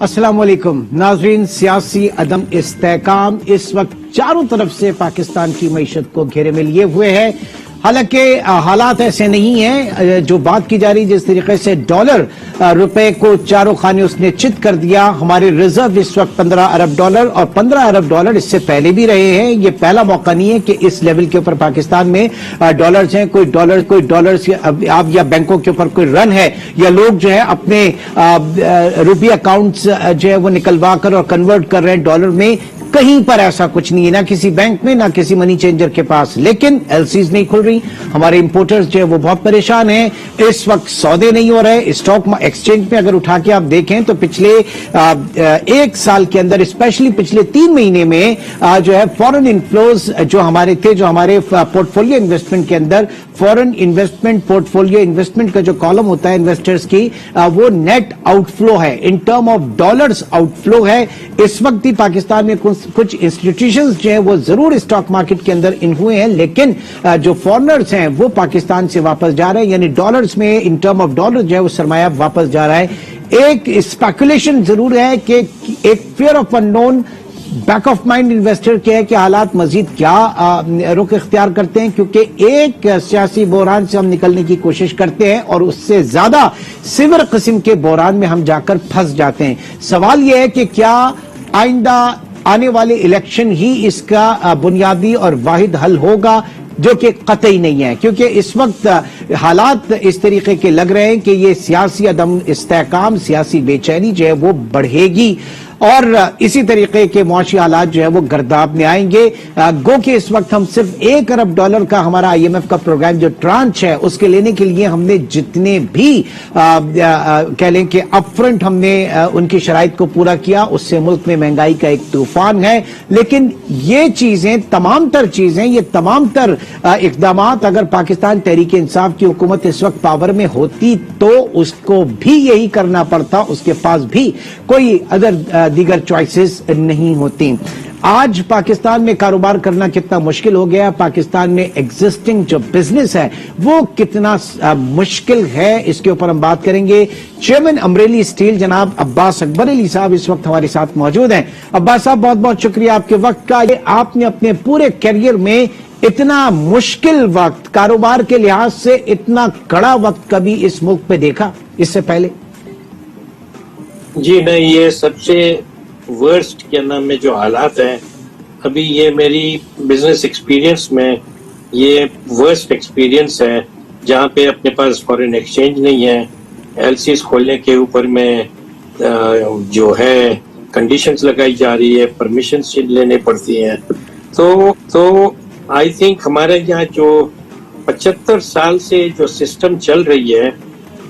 अस्सलाम वालेकुम नाजरीन, सियासी अदम इस्तेहकाम इस वक्त चारों तरफ से पाकिस्तान की मईशत को घेरे में लिए हुए है। हालांकि हालात ऐसे नहीं हैं जो बात की जा रही, जिस तरीके से डॉलर रुपए को चारों खाने उसने चित कर दिया। हमारे रिजर्व इस वक्त 15 अरब डॉलर और 15 अरब डॉलर इससे पहले भी रहे हैं। ये पहला मौका नहीं है कि इस लेवल के ऊपर पाकिस्तान में डॉलर्स हैं। कोई डॉलर्स आप या बैंकों के ऊपर कोई रन है या लोग जो है अपने रुपये अकाउंट्स जो है वो निकलवा कर और कन्वर्ट कर रहे हैं डॉलर में। कहीं पर ऐसा कुछ नहीं है, ना किसी बैंक में ना किसी मनी चेंजर के पास। लेकिन एलसीज नहीं खुल रही, हमारे इंपोर्टर्स जो है वो बहुत परेशान हैं। इस वक्त सौदे नहीं हो रहे। स्टॉक एक्सचेंज में अगर उठा के आप देखें तो पिछले एक साल के अंदर, स्पेशली पिछले 3 महीने में जो है फॉरेन इनफ्लोज जो हमारे पोर्टफोलियो इन्वेस्टमेंट के अंदर, फॉरेन इन्वेस्टमेंट पोर्टफोलियो इन्वेस्टमेंट का जो कॉलम होता है इन्वेस्टर्स की, वो नेट आउटफ्लो है, in term of dollars outflow है। इस वक्त भी पाकिस्तान में कुछ इंस्टीट्यूशंस जो है वो जरूर स्टॉक मार्केट के अंदर इन हुए हैं, लेकिन जो फॉरेनर्स हैं वो पाकिस्तान से वापस जा रहे हैं, यानी डॉलर्स में इन टर्म ऑफ डॉलर जो है वो सरमाया वापस जा रहा है। एक स्पेकुलेशन जरूर है कि एक fear of unknown back of mind investor के है कि हालात मजीद क्या रुख इख्तियार करते हैं, क्योंकि एक सियासी बहरान से हम निकलने की कोशिश करते हैं और उससे ज्यादा सिविर किस्म के बहरान में हम जाकर फंस जाते हैं। सवाल यह है कि क्या आइंदा आने वाले इलेक्शन ही इसका बुनियादी और वाहिद हल होगा, जो कि कतई नहीं है, क्योंकि इस वक्त हालात इस तरीके के लग रहे हैं कि ये सियासी अदम इस्तेहकाम, सियासी बेचैनी जो है वो बढ़ेगी और इसी तरीके के मुआशी हालात जो है वो गर्दाब में आएंगे। गो कि इस वक्त हम सिर्फ 1 अरब डॉलर का हमारा IMF का प्रोग्राम जो ट्रांच है उसके लेने के लिए हमने जितने भी कह लें कि अपफ्रंट हमने उनकी शराइत को पूरा किया, उससे मुल्क में महंगाई का एक तूफान है। लेकिन ये चीजें, तमाम तर चीजें, ये तमाम तर इकदामात अगर पाकिस्तान तहरीक इंसाफ की हुकूमत इस वक्त पावर में होती तो उसको भी यही करना पड़ता, उसके पास भी कोई अदर दीगर चॉइसेस नहीं होती। आज पाकिस्तान में कारोबार करना कितना मुश्किल हो गया, पाकिस्तान में एग्जिस्टिंग जो बिजनेस है वो कितना मुश्किल है, इसके ऊपर हम बात करेंगे। चेयरमैन अमरेली स्टील जनाब अब्बास अकबर अली साहब इस वक्त हमारे साथ मौजूद हैं। अब्बास साहब, बहुत बहुत शुक्रिया आपके वक्त का। ये आपने अपने पूरे करियर में इतना मुश्किल वक्त, कारोबार के लिहाज से इतना कड़ा वक्त कभी इस मुल्क पे देखा इससे पहले? जी नहीं, ये सबसे वर्स्ट क्या नाम में जो हालात हैं अभी, ये मेरी बिजनेस एक्सपीरियंस में ये वर्स्ट एक्सपीरियंस है, जहाँ पे अपने पास फॉरेन एक्सचेंज नहीं है, एलसीज खोलने के ऊपर में जो है कंडीशंस लगाई जा रही है, परमिशंस लेने पड़ती हैं। तो आई थिंक हमारे यहाँ जो 75 साल से जो सिस्टम चल रही है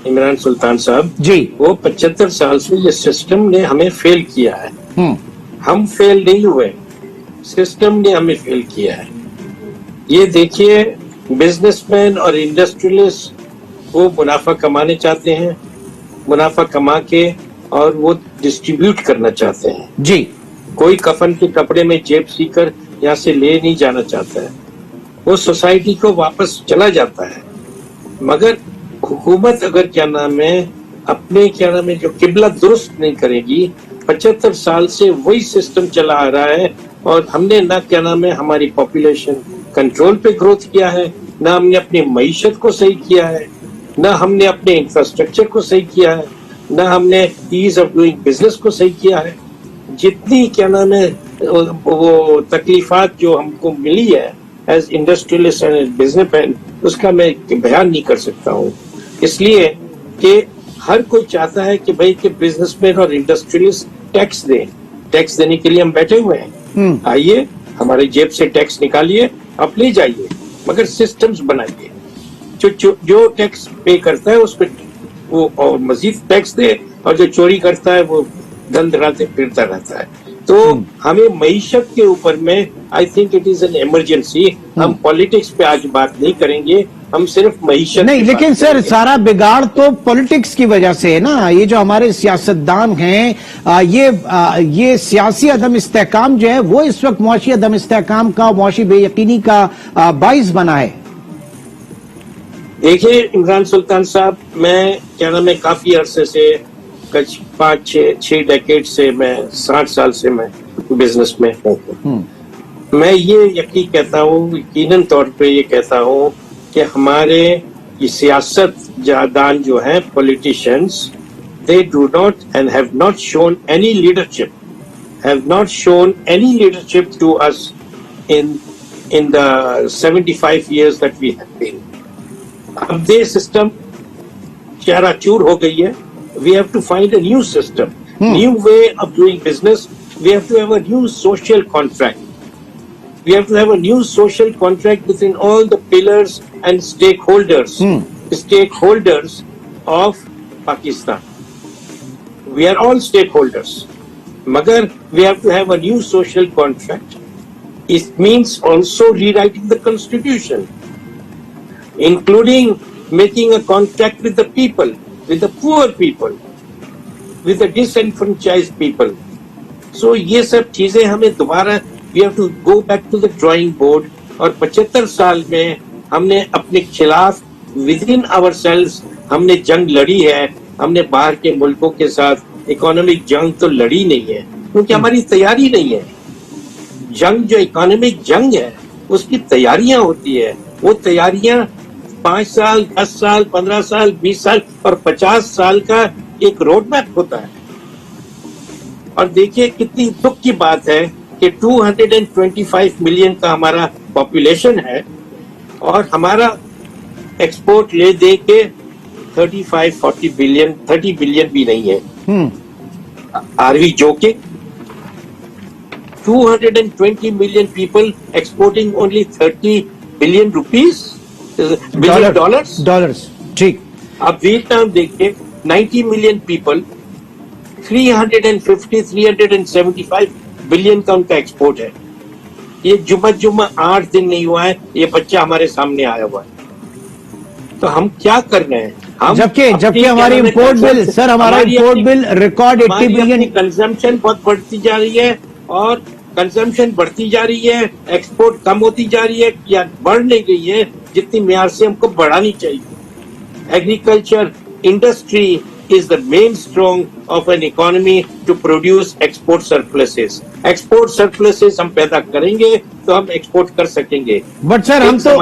इमरान सुल्तान साहब जी, वो 75 साल से ये सिस्टम ने हमें फेल किया है। हम फेल नहीं हुए, सिस्टम ने हमें फेल किया है। ये देखिए, बिजनेसमैन और इंडस्ट्रियलिस्ट वो मुनाफा कमाने चाहते हैं, मुनाफा कमा के और वो डिस्ट्रीब्यूट करना चाहते हैं जी। कोई कफन के कपड़े में जेब सीकर यहाँ से ले नहीं जाना चाहता है, वो सोसाइटी को वापस चला जाता है। मगर हुकूमत अगर क्या नाम है अपने क्या नाम है जो किबला दुरुस्त नहीं करेगी, 75 साल से वही सिस्टम चला आ रहा है और हमने ना क्या नाम है हमारी पॉपुलेशन कंट्रोल पे ग्रोथ किया है, ना हमने अपनी मईशत को सही किया है, ना हमने अपने इंफ्रास्ट्रक्चर को सही किया है, ना हमने ईज ऑफ डूइंग बिजनेस को सही किया है। जितनी क्या नाम है वो तकलीफात जो हमको मिली है एज इंडस्ट्रियलिस्ट एंड बिजनेसमैन, उसका मैं बयान नहीं कर सकता हूँ। इसलिए कि हर कोई चाहता है कि भाई कि बिजनेसमैन और इंडस्ट्रियलिस्ट टैक्स दें, टैक्स देने के लिए हम बैठे हुए हैं। आइए, हमारे जेब से टैक्स निकालिए, आप ले जाइए, मगर सिस्टम्स बनाइए। जो टैक्स पे करता है उस पर वो और मजीद टैक्स दे, और जो चोरी करता है वो धंधराते फिरता रहता है। तो हमें मईशत के ऊपर में I think it is an emergency. हम पॉलिटिक्स पे आज बात नहीं करेंगे, हम सिर्फ मईशत नहीं, लेकिन सर सारा बिगाड़ तो पॉलिटिक्स की वजह से है ना। ये जो हमारे सियासतदान हैं, ये सियासी अदम इस्तेहकाम जो है वो इस वक्त मुआशी अदम इस्तेहकाम का, मुआशी बेयकीनी का बाइस बना है। देखिए इमरान सुल्तान साहब, मैं क्या नाम है काफी अरसे से कुछ 5-6 डेकेड से मैं 60 साल से मैं बिजनेस में हूँ। मैं ये यकीनन तौर पे ये कहता हूँ कि हमारे ये सियासतदान जो हैं, politicians, they do not and have not shown any leadership to us in the 75 years that we have been. अब ये सिस्टम चकनाचूर हो गई है. We have to find a new system, new way of doing business. We have to have a new social contract. We have to have a new social contract within all the pillars and stakeholders of Pakistan. We are all stakeholders. Magar we have to have a new social contract. It means also rewriting the constitution, including making a contract with the people, with the poor people, with the disenfranchised people. So ये सब चीजें हमें दोबारा we have to go back to the drawing board. और 75 साल में हमने अपने खिलाफ within ourselves हमने जंग लड़ी है. हमने बाहर के मुल्कों के साथ इकोनॉमिक जंग तो लड़ी नहीं है, क्योंकि हमारी तैयारी नहीं है. जंग जो इकोनॉमिक जंग है उसकी तैयारियां होती है. वो तैयारियां 5 साल, 10 साल, 15 साल, 20 साल और 50 साल का एक रोड मैप होता है. और देखिए कितनी दुख की बात है कि 225 मिलियन का हमारा पॉपुलेशन है और हमारा एक्सपोर्ट ले दे के 35-40 बिलियन, 30 बिलियन भी नहीं है. Are we joking? 220 million people exporting only 30 billion rupees, billion dollars. ठीक. अब वियतनाम देखिए, 90 million people, 375 बिलियन का उनका एक्सपोर्ट है. ये जुम्मा 8 दिन नहीं हुआ है, ये बच्चा हमारे सामने आया हुआ है. तो हम क्या कर रहे हैं? जबकि हमारी इंपोर्ट बिल, सर, हमारा import bill record 80 billion. Consumption बहुत बढ़ती जा रही है और कंजम्पशन बढ़ती जा रही है, एक्सपोर्ट कम होती जा रही है या बढ़ नहीं गई है जितनी म्यार से हमको बढ़ानी चाहिए. Agriculture industry is the mainstay of an economy to produce export surpluses. Export surpluses हम पैदा करेंगे तो हम एक्सपोर्ट कर सकेंगे. बट सर हम तो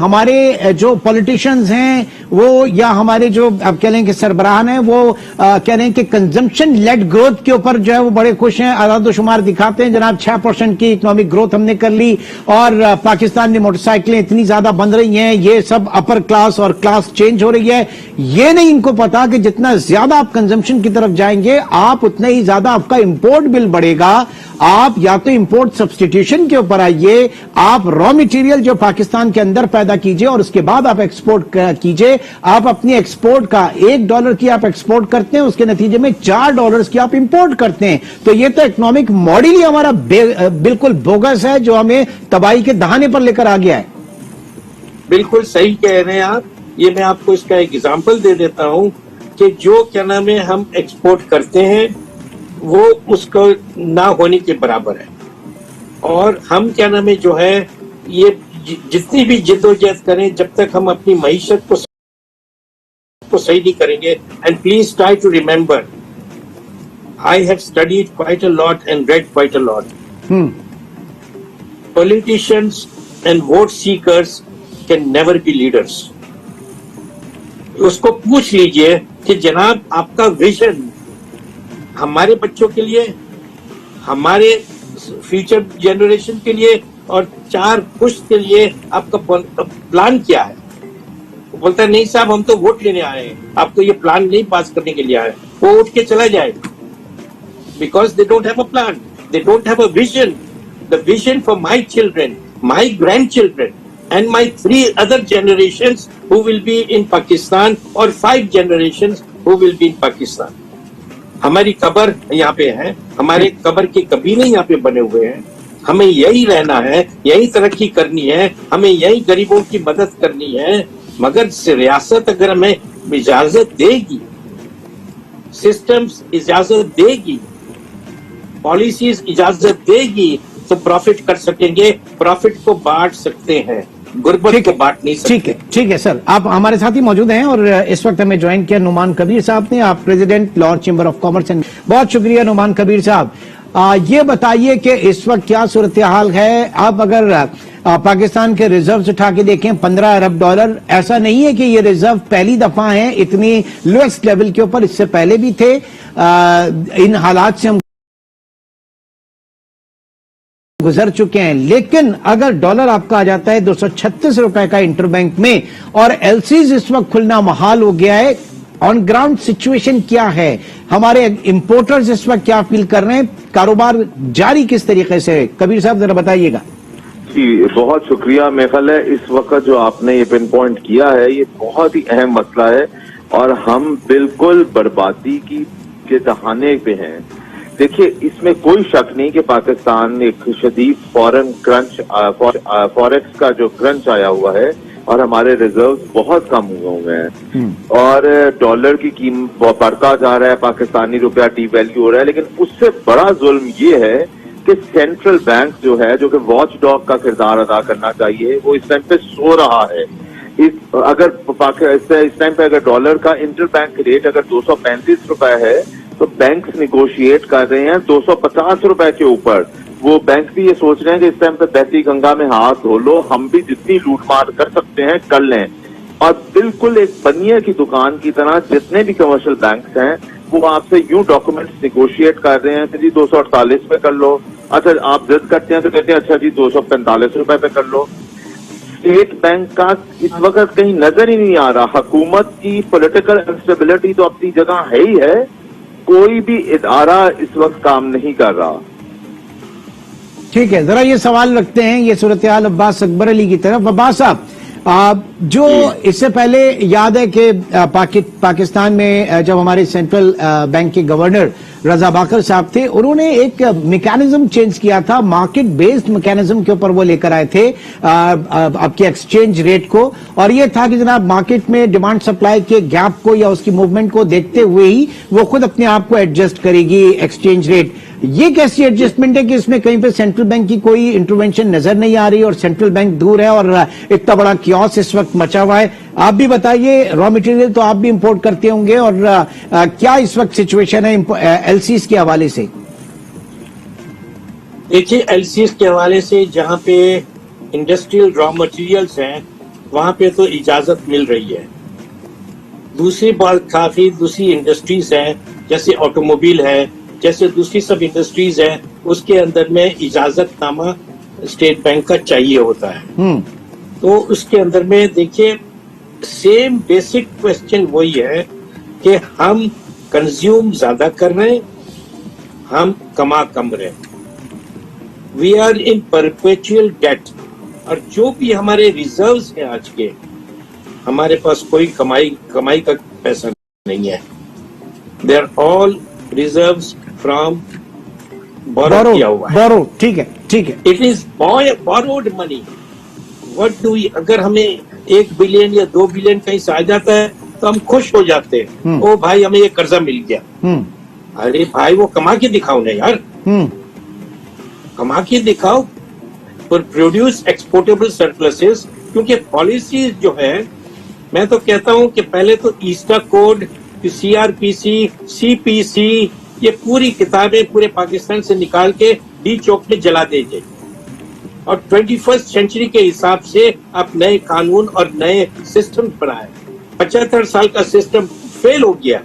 हमारे जो पॉलिटिशियंस हैं वो, या हमारे जो आप कह लें कि सरबराहान हैं, वो कह रहे हैं कि कंजम्पशन लेड ग्रोथ के ऊपर जो है वो बड़े खुश हैं. आदादोशुमार दिखाते हैं जनाब, 6% की इकोनॉमिक ग्रोथ हमने कर ली और पाकिस्तान में मोटरसाइकिलें इतनी ज्यादा बन रही हैं. ये सब अपर क्लास और क्लास चेंज हो रही है. ये नहीं इनको पता कि जितना ज्यादा आप कंजम्पशन की तरफ जाएंगे आप उतना ही ज्यादा आपका इंपोर्ट बिल बढ़ेगा. आप या तो इंपोर्ट सब्स्टिट्यूशन के ऊपर आइए, आप रॉ मटेरियल जो पाकिस्तान के अंदर पैदा कीजिए और उसके बाद आप एक्सपोर्ट कीजिए. आप अपनी एक्सपोर्ट का $1 की आप एक्सपोर्ट करते हैं, उसके नतीजे में $4 की आप इंपोर्ट करते हैं. तो ये तो इकोनॉमिक मॉडल ही हमारा बिल्कुल बोगस है जो हमें तबाही के दहाने पर लेकर आ गया है. बिल्कुल सही कह रहे हैं आप. ये मैं आपको इसका एक एग्जांपल दे देता हूं कि जो क्या नाम है हम एक्सपोर्ट करते हैं वो उसको ना होने के बराबर है. और हम क्या नाम है जो है ये जितनी भी जिद्दोजहद करें, जब तक हम अपनी मईशत को सही नहीं करेंगे. And please try to remember, I have studied quite a lot and read quite a lot. Politicians and vote seekers can never be leaders. उसको पूछ लीजिए कि जनाब आपका विजन हमारे बच्चों के लिए, हमारे फ्यूचर जनरेशन के लिए और 4 पुश्त के लिए आपका प्लान क्या है? वो बोलता है नहीं साहब हम तो वोट लेने आए हैं, आपको ये प्लान नहीं पास करने के लिए आए. वो उठ के चला जाए. Because they don't have a plan, they don't have a vision. The vision for my children, my grand children and my 3 other generations who will be in Pakistan or 5 generations who will be in Pakistan. हमारी कब्र यहाँ पे है, हमारे कब्र के कबीले यहाँ पे बने हुए हैं. हमें यही रहना है, यही तरक्की करनी है, हमें यही गरीबों की मदद करनी है. मगर रियासत अगर हमें इजाजत देगी, सिस्टम्स इजाजत देगी, पॉलिसीज इजाजत देगी तो प्रॉफिट कर सकेंगे, प्रॉफिट को बांट सकते हैं. गुर्बत ठीक को है, बांट नहीं सकते। ठीक है सर, आप हमारे साथ ही मौजूद हैं और इस वक्त हमें ज्वाइन किया नुमान कबीर साहब ने, आप president Lahore chamber of commerce and. बहुत शुक्रिया नुमान कबीर साहब। ये बताइए कि इस वक्त क्या सूरत हाल है। आप अगर पाकिस्तान के रिजर्व्स उठा के देखें, 15 अरब डॉलर, ऐसा नहीं है कि ये रिजर्व पहली दफा है इतनी लोएस्ट लेवल के ऊपर, इससे पहले भी थे। इन हालात से हम गुजर चुके हैं, लेकिन अगर डॉलर आपका आ जाता है 236 रुपए का इंटरबैंक में और एलसीज इस वक्त खुलना महाल हो गया है, ऑन ग्राउंड सिचुएशन क्या है? हमारे इंपोर्टर्स इस वक्त क्या फील कर रहे हैं? कारोबार जारी किस तरीके से है? कबीर साहब जरा बताइएगा। जी बहुत शुक्रिया। मेरे ख्याल है इस वक्त जो आपने ये पिन पॉइंट किया है ये बहुत ही अहम मसला है और हम बिल्कुल बर्बादी के दहाने पे हैं। देखिए इसमें कोई शक नहीं कि पाकिस्तान एक शदीद फॉरेन क्रंच फॉरेक्स का जो क्रंच आया हुआ है और हमारे रिजर्व बहुत कम हुए हैं और डॉलर की कीमत बढ़ता जा रहा है, पाकिस्तानी रुपया डीवैल्यू हो रहा है। लेकिन उससे बड़ा जुल्म ये है कि सेंट्रल बैंक जो है, जो कि वॉच डॉग का किरदार अदा करना चाहिए, वो इस टाइम पे सो रहा है। इस टाइम पे अगर डॉलर का इंटर बैंक रेट अगर 235 रुपए है तो बैंक्स निगोशिएट कर रहे हैं 250 रुपए के ऊपर। वो बैंक भी ये सोच रहे हैं कि इस टाइम पे बहती गंगा में हाथ धो लो, हम भी जितनी लूटमार कर सकते हैं कर लें। और बिल्कुल एक बनिए की दुकान की तरह जितने भी कमर्शियल बैंक्स हैं वो आपसे यूं डॉक्यूमेंट्स निगोशिएट कर रहे हैं कि जी 248 पे कर लो। अच्छा आप जिद करते हैं तो कहते हैं अच्छा जी 245 रुपए पे कर लो। स्टेट बैंक का इस वक्त कहीं नजर ही नहीं आ रहा। हुकूमत की पॉलिटिकल इंस्टेबिलिटी तो अपनी जगह है ही है, कोई भी इदारा इस वक्त काम नहीं कर रहा। ठीक है, जरा ये सवाल रखते हैं ये सूरत हाल अब्बास अकबर अली की तरफ। अब्बास साहब, जो इससे पहले याद है कि पाकिस्तान में जब हमारे सेंट्रल बैंक के गवर्नर रजा बाकर साहब थे, उन्होंने एक मैकेनिज्म चेंज किया था, मार्केट बेस्ड मैकेनिज्म के ऊपर वो लेकर आए थे आपके एक्सचेंज रेट को। और ये था कि जनाब मार्केट में डिमांड सप्लाई के गैप को या उसकी मूवमेंट को देखते हुए ही वो खुद अपने आप को एडजस्ट करेगी एक्सचेंज रेट। ये कैसी एडजस्टमेंट है कि इसमें कहीं पे सेंट्रल बैंक की कोई इंटरवेंशन नजर नहीं आ रही और सेंट्रल बैंक दूर है और इतना बड़ा कियोस इस वक्त मचा हुआ है। आप भी बताइए, रॉ मटेरियल तो आप भी इंपोर्ट करते होंगे और क्या इस वक्त सिचुएशन है एलसीज के हवाले से? देखिए एलसीज के हवाले से जहाँ पे इंडस्ट्रियल रॉ मटेरियल्स हैं वहां पे तो इजाजत मिल रही है। दूसरी बात, काफी दूसरी इंडस्ट्रीज हैं जैसे ऑटोमोबाइल है, जैसे दूसरी सब इंडस्ट्रीज हैं, उसके अंदर में इजाजतनामा स्टेट बैंक का चाहिए होता है। तो उसके अंदर में देखिए सेम बेसिक क्वेश्चन वही है कि हम कंज्यूम ज्यादा कर रहे हैं, हम कमा कम रहे हैं। We are in perpetual debt और जो भी हमारे रिजर्व्स हैं आज के, हमारे पास कोई कमाई का पैसा नहीं है। They are all reserves from borrow किया हुआ है। बोरो, ठीक है, ठीक है। It is borrowed money. What do, अगर हमें 1 बिलियन या 2 बिलियन कहीं से आ जाता है तो हम खुश हो जाते हैं, ओ भाई हमें ये कर्जा मिल गया। अरे भाई वो कमा के दिखाओ ना यार, कमा के दिखाओ और प्रोड्यूस एक्सपोर्टेबल सरप्लसेस। क्योंकि पॉलिसीज जो है, मैं तो कहता हूं कि पहले तो ईस्टा कोड, सीआरपीसी, सीपीसी, ये पूरी किताबें पूरे पाकिस्तान से निकाल के डी चौक में जला दीजिए और 21st सेंचुरी के हिसाब से आप नए कानून और नए सिस्टम बनाए। 75 साल का सिस्टम फेल हो गया।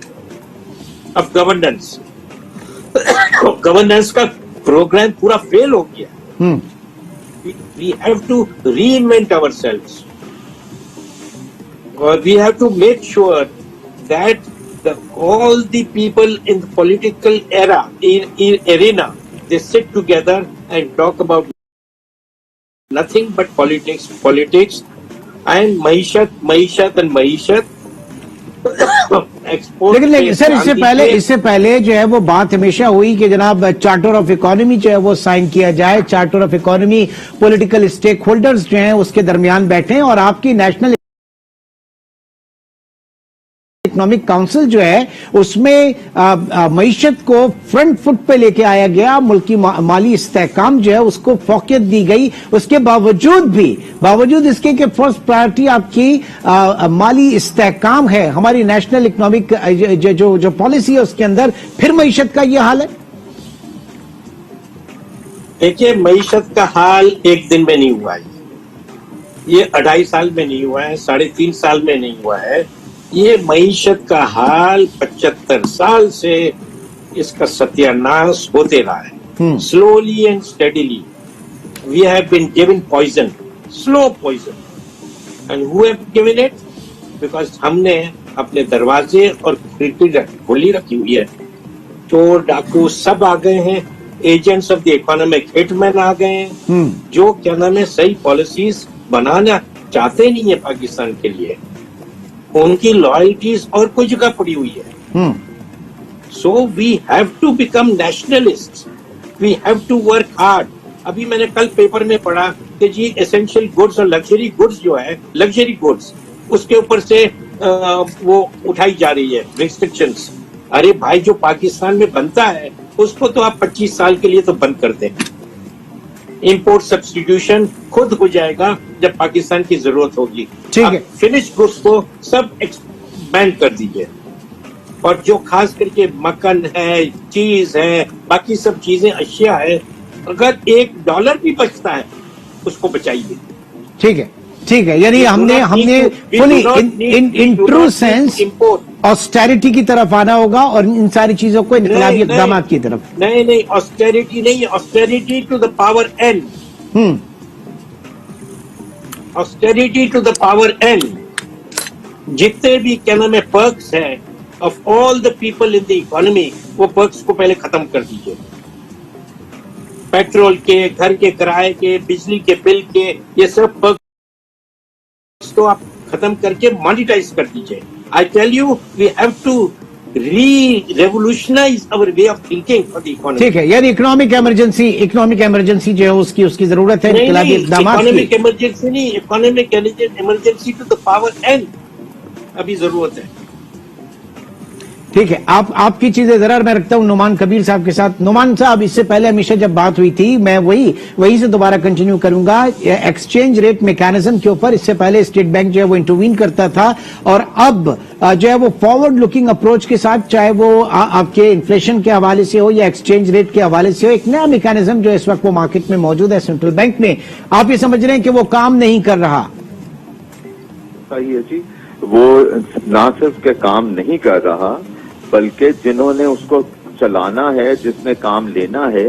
अब गवर्नेंस का प्रोग्राम पूरा फेल हो गया। We have to reinvent ourselves और we have to make sure that all the people in the political arena, they sit together and talk about nothing but politics and maishat and maishat. लेकिन sir इससे पहले जो है वो बात हमेशा हुई कि जनाब चार्टर ऑफ इकोनॉमी जो है वो साइन किया जाए। Charter of economy political stakeholders जो हैं उसके दरमियान बैठे और आपकी नेशनल इकोनॉमिक काउंसिल जो है उसमें मईशत को फ्रंट फुट पे लेके आया गया, मुल्क की माली इस्तेहकाम जो है उसको फौकियत दी गई। उसके बावजूद इसके कि फर्स्ट प्रायोरिटी आपकी माली इस्तेहकाम है, हमारी नेशनल इकोनॉमिक जो पॉलिसी है उसके अंदर फिर मईशत का यह हाल है। देखिए, मईशत का हाल एक दिन में नहीं हुआ है, ये 2.5 साल में नहीं हुआ है, 3.5 साल में नहीं हुआ है। ये मईशत का हाल 75 साल से इसका सत्यानाश होते रहा है। Slowly and steadily we have been given poison, slow poison, and who have given it? Because हमने अपने दरवाजे और खिड़की खोली रखी हुई है। चोर डाकू सब आ गए हैं, agents of the economic hitman आ गए हैं, जो क्या नाम है सही पॉलिसीज बनाना चाहते नहीं है पाकिस्तान के लिए। उनकी लॉयल्टीज और कोई जगह पड़ी हुई है। So we have to become nationalist, we have to work hard. अभी मैंने कल पेपर में पढ़ा कि जी एसेंशियल गुड्स और लग्जरी गुड्स जो है, लग्जरी गुड्स उसके ऊपर से वो उठाई जा रही है रिस्ट्रिक्शंस। अरे भाई, जो पाकिस्तान में बनता है उसको तो आप 25 साल के लिए तो बंद कर दें। इंपोर्ट सब्स्टिट्यूशन खुद हो जाएगा जब पाकिस्तान की जरूरत होगी। ठीक है, फिनिश गुड्स को सब बैन कर दीजिए, और जो खास करके मक्खन है, चीज है, बाकी सब चीजें अशिया है, अगर $1 भी बचता है उसको बचाइए। ठीक है, यानी हमने fully in true sense austerity की तरफ आना होगा और इन सारी चीजों को इनकलाबी इक़दाम की तरफ। नहीं, ऑस्टेरिटी नहीं, austerity to the power n, austerity to the power n. जितने भी क्या नाम है पर्क्स हैं of all the people in the economy, वो पर्क्स को पहले खत्म कर दीजिए। पेट्रोल के, घर के किराए के, बिजली के बिल के, ये सब पर्क्स तो आप खत्म करके मॉनिटाइज कर दीजिए। I tell you, we have to revolutionise our way of thinking for the economy. ठीक है, यानी इकोनॉमिक इमरजेंसी जो है उसकी जरूरत है। इकोनॉमिक इमरजेंसी नहीं, economic emergency to the power n अभी जरूरत है। ठीक है, आपकी चीजें जरा मैं रखता हूं नुमान कबीर साहब के साथ। नुमान साहब, इससे पहले हमेशा जब बात हुई थी, मैं वही से दोबारा कंटिन्यू करूंगा एक्सचेंज रेट मैकेनिज्म के ऊपर। इससे पहले स्टेट बैंक जो है वो इंटरवीन करता था, और अब जो है वो फॉरवर्ड लुकिंग अप्रोच के साथ, चाहे वो आपके इन्फ्लेशन के हवाले से हो या एक्सचेंज रेट के हवाले से हो, एक नया मैकेनिज्म जो इस वक्त वो मार्केट में मौजूद है सेंट्रल बैंक में। आप ये समझ रहे हैं कि वो काम नहीं कर रहा? सही है जी, वो ना सिर्फ के काम नहीं कर रहा, बल्कि जिन्होंने उसको चलाना है, जिसने काम लेना है,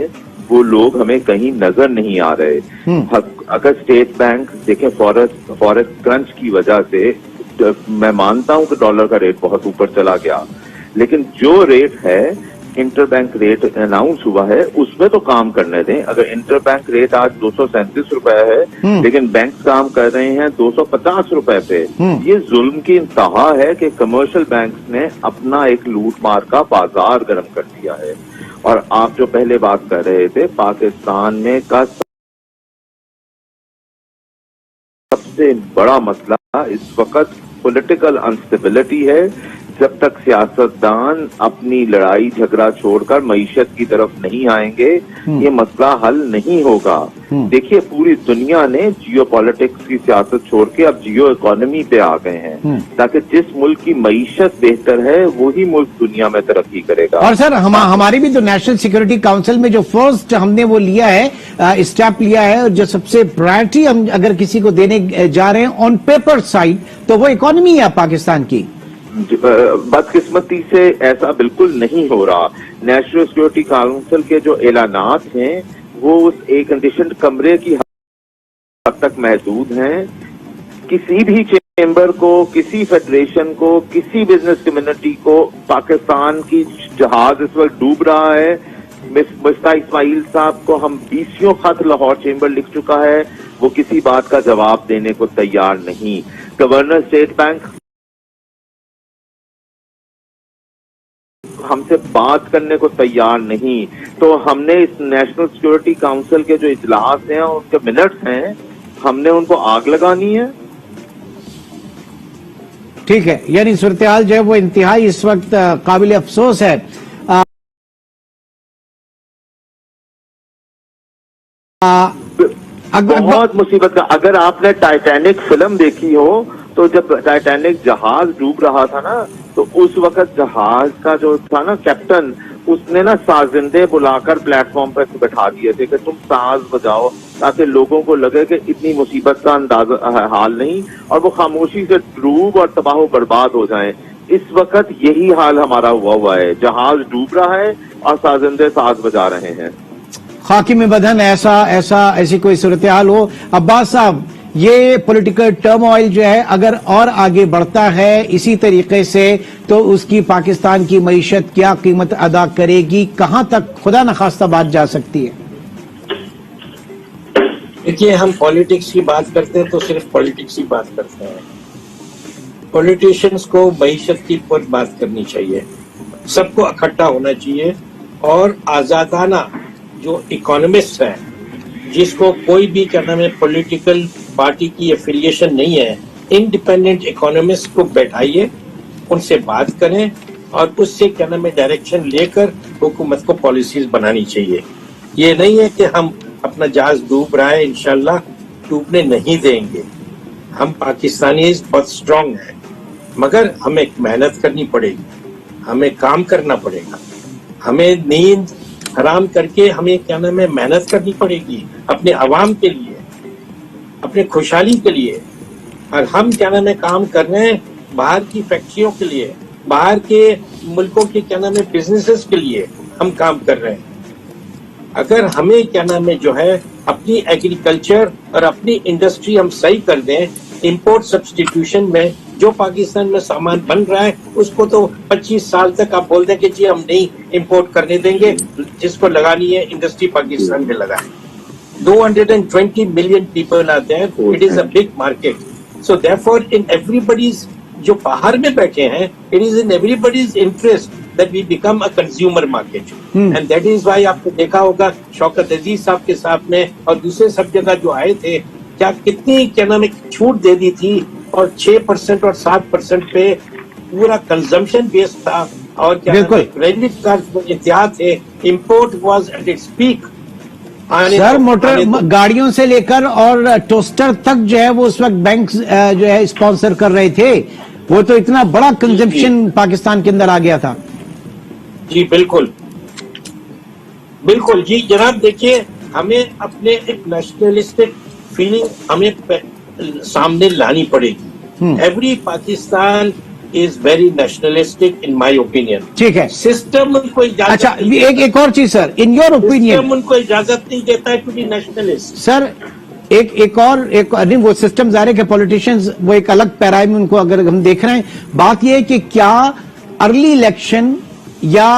वो लोग हमें कहीं नजर नहीं आ रहे। अगर स्टेट बैंक देखें, फॉरेक्स क्रंच की वजह से मैं मानता हूं कि डॉलर का रेट बहुत ऊपर चला गया, लेकिन जो रेट है इंटरबैंक रेट अनाउंस हुआ है उसमें तो काम करने दें। अगर इंटरबैंक रेट आज 237 रुपए है, लेकिन बैंक काम कर रहे हैं 250 रुपए पे, ये जुल्म की इंतहा है कि कमर्शियल बैंक्स ने अपना एक लूट मार का बाजार गर्म कर दिया है। और आप जो पहले बात कर रहे थे, पाकिस्तान में का सबसे बड़ा मसला इस वक्त पॉलिटिकल अनस्टेबिलिटी है। जब तक सियासतदान अपनी लड़ाई झगड़ा छोड़कर मईशत की तरफ नहीं आएंगे, ये मसला हल नहीं होगा। देखिए, पूरी दुनिया ने जियो पॉलिटिक्स की सियासत छोड़ के अब जियो इकोनॉमी पे आ गए हैं, ताकि जिस मुल्क की मईशत बेहतर है वही मुल्क दुनिया में तरक्की करेगा। और सर, हमारी भी तो नेशनल सिक्योरिटी काउंसिल में जो फर्स्ट हमने वो लिया है, स्टेप लिया है, और जो सबसे प्रायोरिटी हम अगर किसी को देने जा रहे हैं ऑन पेपर साइड, तो वो इकोनॉमी है पाकिस्तान की। बदकिस्मती से ऐसा बिल्कुल नहीं हो रहा। नेशनल सिक्योरिटी काउंसिल के जो ऐलानात हैं वो उस एक कंडीशन कमरे की हद तक महदूद हैं। किसी भी चेंबर को, किसी फेडरेशन को, किसी बिजनेस कम्युनिटी को, पाकिस्तान की जहाज इस वक्त डूब रहा है। मुफ्ता इस्माइल साहब को हम 20 खत लाहौर चेंबर लिख चुका है, वो किसी बात का जवाब देने को तैयार नहीं। गवर्नर स्टेट बैंक हमसे बात करने को तैयार नहीं। तो हमने इस नेशनल सिक्योरिटी काउंसिल के जो इजलास हैं, उनके मिनट्स हैं, हमने उनको आग लगानी है। ठीक है, यानी सूरत हाल जो है वो इंतहाई इस वक्त काबिल अफसोस है। बहुत मुसीबत का। अगर आपने टाइटैनिक फिल्म देखी हो तो जब टाइटैनिक जहाज डूब रहा था ना, तो उस वक्त जहाज का जो था ना कैप्टन, उसने ना साजिंदे बुलाकर प्लेटफॉर्म पर बैठा दिए थे कि तुम साज बजाओ, ताकि लोगों को लगे कि इतनी मुसीबत का अंदाजा हाल नहीं, और वो खामोशी से डूब और तबाह बर्बाद हो जाएं। इस वक्त यही हाल हमारा हुआ है, जहाज डूब रहा है और साजिंदे साज बजा रहे हैं। खाकी में बदन ऐसी कोई सूरत हाल हो। अब्बास साहब, ये पॉलिटिकल टर्मोइल जो है अगर और आगे बढ़ता है इसी तरीके से, तो उसकी पाकिस्तान की मईशत क्या कीमत अदा करेगी, कहां तक खुदा न खास्ता बात जा सकती है? देखिए, हम पॉलिटिक्स की बात करते हैं तो सिर्फ पॉलिटिक्स की बात करते हैं। पॉलिटिशियंस को मईशत की पर बात करनी चाहिए, सबको इकट्ठा होना चाहिए, और आजादाना जो इकोनॉमिस्ट है, जिसको कोई भी क्या नाम है पॉलिटिकल पार्टी की एफिलिएशन नहीं है, इंडिपेंडेंट इकोनॉमिस्ट को बैठाइए, उनसे बात करें और उससे क्या नाम है डायरेक्शन लेकर हुकूमत को पॉलिसीज बनानी चाहिए। ये नहीं है कि हम अपना जहाज डूब रहा है, इंशाल्लाह डूबने नहीं देंगे। हम पाकिस्तानी बहुत स्ट्रांग हैं, मगर हमें मेहनत करनी पड़ेगी, हमें काम करना पड़ेगा, हमें नींद हराम करके हमें क्या नाम है मेहनत करनी पड़ेगी अपने अवाम के लिए, अपने खुशहाली के लिए। और हम क्या नाम है काम कर रहे हैं बाहर की फैक्ट्रियों के लिए, बाहर के मुल्कों के क्या नाम है बिजनेसेस के लिए हम काम कर रहे हैं। अगर हमें क्या नाम है जो है अपनी एग्रीकल्चर और अपनी इंडस्ट्री हम सही कर दें, इंपोर्ट सब्स्टिट्यूशन में जो पाकिस्तान में सामान बन रहा है उसको तो 25 साल तक आप बोल दें कि जी हम नहीं इंपोर्ट करने देंगे, जिसको लगानी है इंडस्ट्री पाकिस्तान में लगाए। 220 million people are there, it is a big market, so therefore in everybody's जो बाहर में बैठे हैं, it is in everybody's interest that we become a consumer market, and that is why आपने देखा होगा शौकत अजीज साहब के साथ में और दूसरे सब जगह जो आए थे, क्या कितनी क्या नाम है छूट दे दी थी, और 6% और 7% पे पूरा कंजम्पशन बेस्ड था, और क्या क्रेडिट कार्ड में एहतियात थे, import was at its peak. Sir, motor गाड़ियों से लेकर और टोस्टर तक जो है वो उस वक्त बैंक जो है स्पॉन्सर कर रहे थे, वो तो इतना बड़ा कंजम्पशन पाकिस्तान के अंदर आ गया था। जी बिल्कुल बिल्कुल जी जनाब, देखिए हमें अपने एक नेशनलिस्टिक फीलिंग हमें सामने लानी पड़ेगी। Every Pakistan is very nationalistic in my opinion. ठीक है, सिस्टम उनको इजाजत, अच्छा एक और चीज sir, in your opinion, system उनको इजाजत नहीं देता है टू बी नेशनलिस्ट। सर एक नहीं, वो सिस्टम ज़ाहिर है कि पॉलिटिशियंस वो एक अलग पैराई में उनको अगर हम देख रहे हैं, बात यह है कि क्या अर्ली इलेक्शन या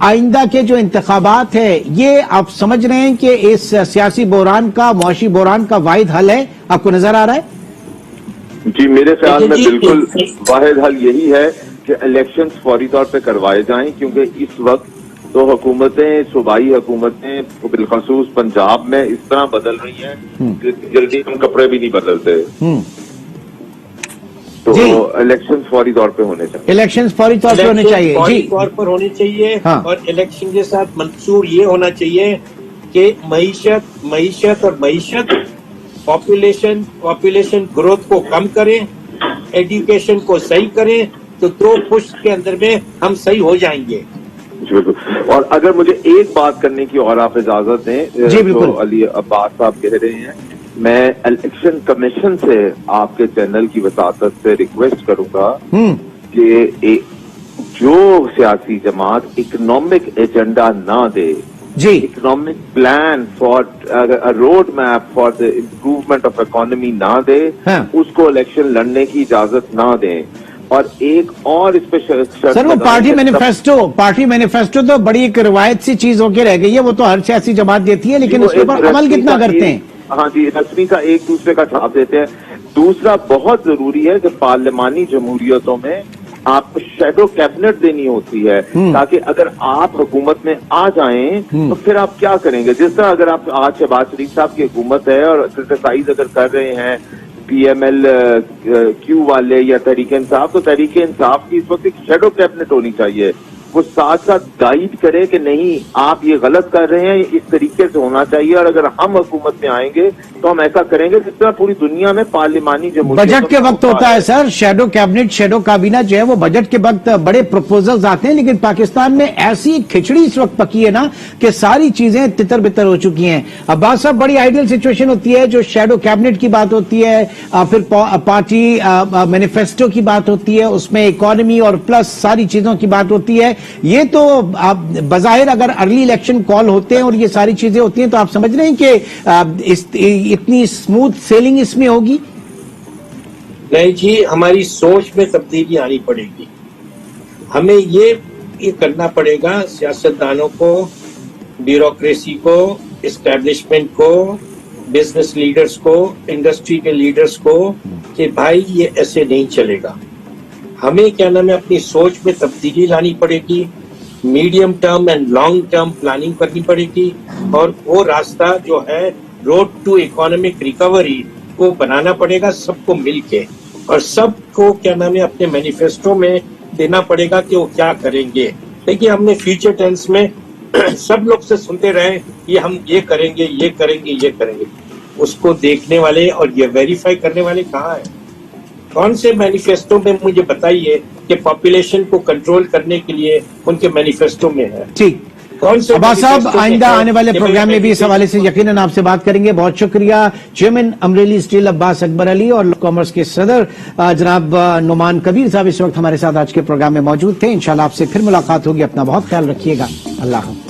आइंदा के जो इंतखाबात है, ये आप समझ रहे हैं कि इस सियासी बहरान का, मुआशी बहरान का वाहिद हल है? आपको नजर आ रहा है? जी, मेरे ख्याल में बिल्कुल वाहिद हल यही है कि इलेक्शंस फौरी तौर पे करवाए जाएं, क्योंकि इस वक्त तो हुकूमतें, सूबाई हुकूमतें बिलखसूस पंजाब में इस तरह बदल रही हैं कि जल्दी हम कपड़े भी नहीं बदलते। तो इलेक्शंस फौरी तौर पे होने चाहिए, इलेक्शंस फौरी तौर पे होने चाहिए, फौरी तौर पर होने चाहिए। हाँ। और इलेक्शन के साथ मंसूर ये होना चाहिए कि मईशत पॉपुलेशन ग्रोथ को कम करें, एजुकेशन को सही करें, तो 2 पुश्त के अंदर में हम सही हो जाएंगे। और अगर मुझे एक बात करने की और आप इजाजत दें, तो अली अब्बास साहब कह रहे हैं, मैं इलेक्शन कमीशन से आपके चैनल की वसातत से रिक्वेस्ट करूंगा कि जो सियासी जमात इकोनॉमिक एजेंडा ना दे, economic plan for road map for the improvement of economy ना दे, उसको इलेक्शन लड़ने की इजाजत ना दें। और एक और इस पे सर, वो पार्टी मैनिफेस्टो तो बड़ी एक रिवायत सी चीज होके रह गई है, वो तो हर सियासी जमात देती है, लेकिन उसके ऊपर अमल कितना करते हैं? हाँ जी, रस्मी का एक दूसरे का छाप देते हैं। दूसरा बहुत जरूरी है कि पार्लिमानी जमहूरियतों में आपको शैडो कैबिनेट देनी होती है, ताकि अगर आप हुकूमत में आ जाएं तो फिर आप क्या करेंगे। जिस तरह अगर आप आज शहबाज शरीफ साहब की हुकूमत है और क्रिटिसाइज अगर कर रहे हैं PML क्यू वाले या तहरीक इंसाफ, तो तहरीक इंसाफ की इस वक्त एक शेडो कैबिनेट होनी चाहिए। वो साथ साथ गाइड करे कि नहीं आप ये गलत कर रहे हैं, इस तरीके से होना चाहिए, और अगर हम हुकूमत में आएंगे तो हम ऐसा करेंगे जिस तरह पूरी दुनिया में पार्लिमानी जमहूरियत बजट के वक्त होता है सर, शेडो कैबिनेट, शेडो काबीना जो है वो बजट के वक्त बड़े प्रपोजल्स आते हैं, लेकिन पाकिस्तान में ऐसी खिचड़ी इस वक्त पकी है ना कि सारी चीजें तितर बितर हो चुकी हैं। अब्बास साहब, बड़ी आइडियल सिचुएशन होती है, जो शेडो कैबिनेट की बात होती है, फिर पार्टी मैनिफेस्टो की बात होती है, उसमें इकोनॉमी और प्लस सारी चीजों की बात होती है। ये तो आप बजाहिर अगर अर्ली इलेक्शन कॉल होते हैं और ये सारी चीजें होती हैं तो आप समझ रहे हैं कि इतनी स्मूथ सेलिंग इसमें होगी? नहीं जी, हमारी सोच में तब्दीली आनी पड़ेगी। हमें ये करना पड़ेगा, सियासतदानों को, ब्यूरोक्रेसी को, एस्टैब्लिशमेंट को, बिजनेस लीडर्स को, इंडस्ट्री के लीडर्स को, कि भाई ये ऐसे नहीं चलेगा। हमें क्या नाम है अपनी सोच में तब्दीली लानी पड़ेगी, medium term and long term planning करनी पड़ेगी, और वो रास्ता जो है रोड टू इकोनॉमिक रिकवरी को बनाना पड़ेगा सबको मिलके, और सबको क्या नाम है अपने मैनिफेस्टो में देना पड़ेगा कि वो क्या करेंगे। देखिए, हमने फ्यूचर टेंस में सब लोग से सुनते रहे कि हम ये करेंगे, ये करेंगे, ये करेंगे। उसको देखने वाले और ये वेरीफाई करने वाले कहाँ हैं? कौन से मैनिफेस्टो में मुझे बताइए कि पॉपुलेशन को कंट्रोल करने के लिए उनके मैनिफेस्टो में है? ठीक, कौन से अब्बास साहब, मैनिफेस्टो आइंदा में आने वाले कि प्रोग्राम में भी इस हवाले से यकीनन आपसे बात करेंगे। बहुत शुक्रिया। चेयरमैन अमरेली स्टील अब्बास अकबर अली और कॉमर्स के सदर जनाब नुमान कबीर साहब इस वक्त हमारे साथ आज के प्रोग्राम में मौजूद थे। इंशाल्लाह आपसे फिर मुलाकात होगी। अपना बहुत ख्याल रखिएगा। अल्लाह हाफ़िज़।